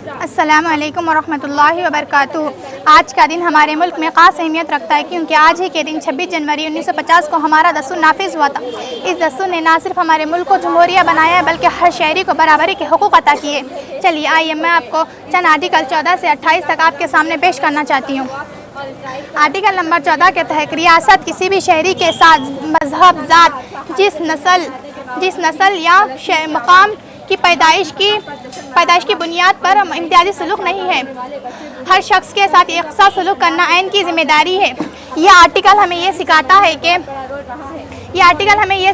السلام علیکم ورحمۃ اللہ وبرکاتہ۔ آج کا دن ہمارے ملک میں خاص اہمیت رکھتا ہے کیونکہ آج ہی کے دن 26 جنوری 1950 کو ہمارا دستور نافذ ہوا تھا۔ اس دستور نے نہ صرف ہمارے ملک کو جمہوریہ بنایا ہے بلکہ ہر شہری کو برابری کے حقوق عطا کیے۔ چلیے آئیے میں آپ کو چند آرٹیکل 14 سے 28 تک آپ کے سامنے پیش کرنا چاہتی ہوں۔ آرٹیکل نمبر 14 کے تحت ریاست کسی بھی شہری کے ساتھ مذہب، ذات، جس نسل یا مقام کی پیدائش کی بنیاد پر امتیازی سلوک نہیں ہے۔ ہر شخص کے ساتھ یکساں سلوک کرنا عین کی ذمہ داری ہے۔ یہ آرٹیکل ہمیں یہ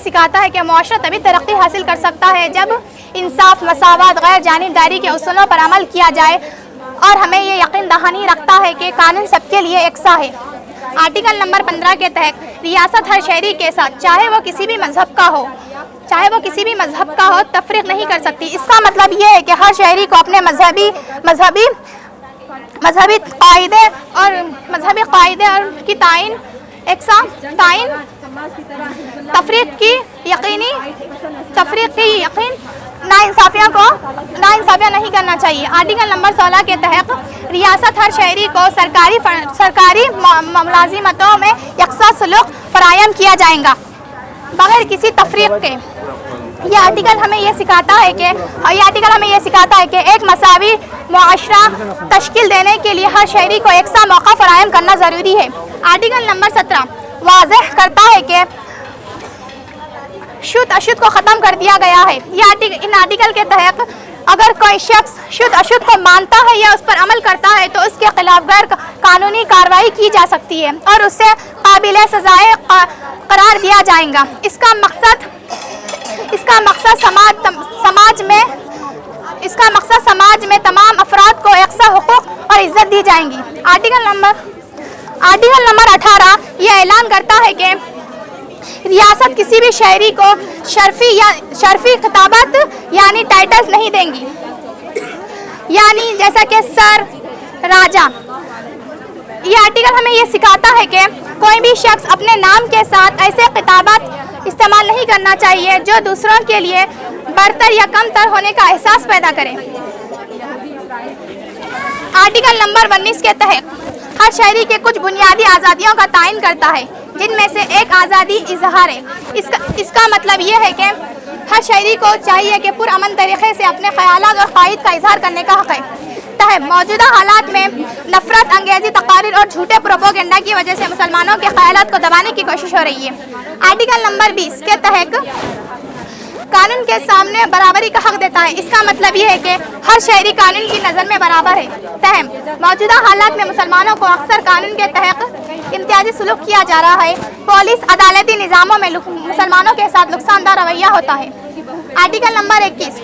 سکھاتا ہے کہ معاشرہ تبھی ترقی حاصل کر سکتا ہے جب انصاف، مساوات، غیر جانبداری کے اصولوں پر عمل کیا جائے، اور ہمیں یہ یقین دہانی رکھتا ہے کہ قانون سب کے لیے یکساں ہے۔ آرٹیکل نمبر 15 کے تحت ریاست ہر شہری کے ساتھ چاہے وہ کسی بھی مذہب کا ہو تفریق نہیں کر سکتی۔ اس کا مطلب یہ ہے کہ ہر شہری کو اپنے مذہبی قاعدے اور کی یکساں تفریق کی ناانصافیاں نہیں کرنا چاہیے۔ آرٹیکل نمبر 16 کے تحت ریاست ہر شہری کو سرکاری ملازمتوں میں یکساں سلوک فراہم کیا جائے گا بغیر کسی تفریق کے۔ یہ آرٹیکل ہمیں یہ سکھاتا ہے کہ ایک مساوی معاشرہ تشکیل دینے کے لیے ہر شہری کو یکساں موقع فراہم کرنا ضروری ہے۔ آرٹیکل نمبر 17 واضح کرتا ہے کہ شد اشد کو ختم کر دیا گیا ہے۔ ان آرٹیکل کے تحت اگر کوئی شخص شد اشد کو مانتا ہے یا اس پر عمل کرتا ہے تو اس کے خلاف غیر قانونی کارروائی کی جا سکتی ہے اور اسے قابل سزائے قرار دیا جائے گا۔ اس کا مقصد سماج میں تمام افراد کو یکساں حقوق اور عزت دی جائیں گی۔ آرٹیکل نمبر 18 یہ اعلان کرتا ہے کہ ریاست کسی بھی شہری کو شرفی خطابات یعنی ٹائٹلز نہیں دیں گی، یعنی جیسا کہ سر، راجا۔ یہ آرٹیکل ہمیں یہ سکھاتا ہے کہ کوئی بھی شخص اپنے نام کے ساتھ ایسے خطابات استعمال نہیں کرنا چاہیے جو دوسروں کے لیے برتر یا کم تر ہونے کا احساس پیدا کرے۔ آرٹیکل نمبر 19 کے تحت ہر شہری کے کچھ بنیادی آزادیوں کا تعین کرتا ہے جن میں سے ایک آزادی اظہار ہے۔ اس کا مطلب یہ ہے کہ ہر شہری کو چاہیے کہ پرامن طریقے سے اپنے خیالات اور عقائد کا اظہار کرنے کا حق ہے۔ موجودہ حالات میں نفرت انگیزی تقاریر اور جھوٹے پروپیگنڈا کی وجہ سے مسلمانوں کے خیالات کو دبانے کی کوشش ہو رہی ہے۔ آرٹیکل نمبر 20 کے تحت قانون کے سامنے برابری کا حق دیتا ہے۔ اس کا مطلب یہ ہے کہ ہر شہری قانون کی نظر میں برابر ہے۔ موجودہ حالات میں مسلمانوں کو اکثر قانون کے تحت امتیازی سلوک کیا جا رہا ہے۔ پولیس، عدالتی نظاموں میں مسلمانوں کے ساتھ نقصان دہ رویہ ہوتا ہے۔ آرٹیکل نمبر 21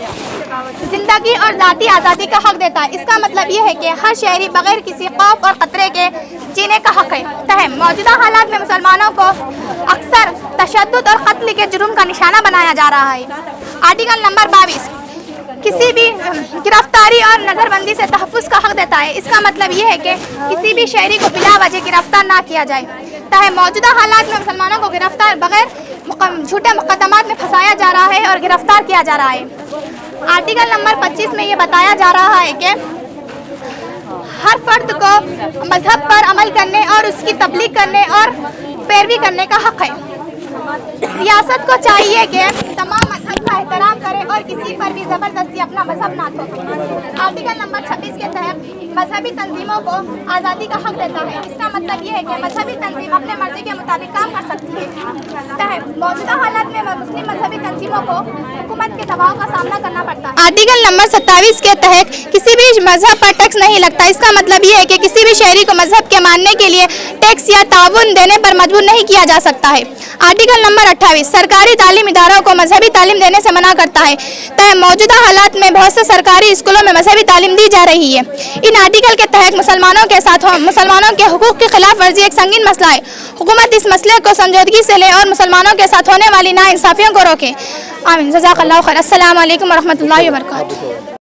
زندگی اور ذاتی آزادی کا حق دیتا ہے۔ اس کا مطلب یہ ہے کہ ہر شہری بغیر کسی خوف اور خطرے کے جینے کا حق ہے۔ موجودہ حالات میں مسلمانوں کو اکثر تشدد اور قتل کے جرم کا نشانہ بنایا جا رہا ہے۔ آرٹیکل نمبر 22 کسی بھی گرفتاری اور نظر بندی سے تحفظ کا حق دیتا ہے۔ اس کا مطلب یہ ہے کہ کسی بھی شہری کو بلا وجہ گرفتار نہ کیا جائے۔ موجودہ حالات میں مسلمانوں کو گرفتار بغیر جھوٹے مقدمات میں پھنسایا جا رہا ہے اور گرفتار کیا جا رہا ہے۔ آرٹیکل نمبر 25 میں یہ بتایا جا رہا ہے کہ ہر فرد کو مذہب پر عمل کرنے اور اس کی تبلیغ کرنے اور پیروی کرنے کا حق ہے۔ ریاست کو چاہیے کہ تمام مذہب کا احترام کرے اور کسی پر بھی زبردستی اپنا مذہب نہ تھوپے۔ آرٹیکل نمبر 26 کے تحت مذہبی تنظیموں کو آزادی کا حق دیتا ہے۔ اس کا مطلب یہ ہے کہ مذہبی تنظیم اپنے مرضی کے مطابق کام کر سکتی ہے۔ موجودہ حالات میں مسلم مذہبی تنظیموں کو حکومت کے دباؤ کا سامنا کرنا پڑتا ہے۔ آرٹیکل نمبر 27 کے تحت کسی بھی مذہب پر ٹیکس نہیں لگتا۔ اس کا مطلب یہ ہے کہ کسی بھی شہری کو مذہب کے ماننے کے لیے ٹیکس یا تعاون دینے پر مجبور نہیں کیا جا سکتا ہے۔ آرٹیکل نمبر 28 سرکاری تعلیم اداروں کو مذہبی تعلیم دینے سے منع کرتا ہے۔ موجودہ حالات میں بہت سے سرکاری اسکولوں میں مذہبی تعلیم دی جا رہی ہے۔ ان آرٹیکل کے تحت مسلمانوں کے حقوق کی خلاف ورزی ایک سنگین مسئلہ ہے۔ حکومت اس مسئلے کو سنجیدگی سے لے اور مسلمانوں کے ساتھ ہونے والی ناانصافیوں کو روکے۔ آمین۔ جزاک اللہ خیر۔ السلام علیکم ورحمۃ اللہ وبرکاتہ۔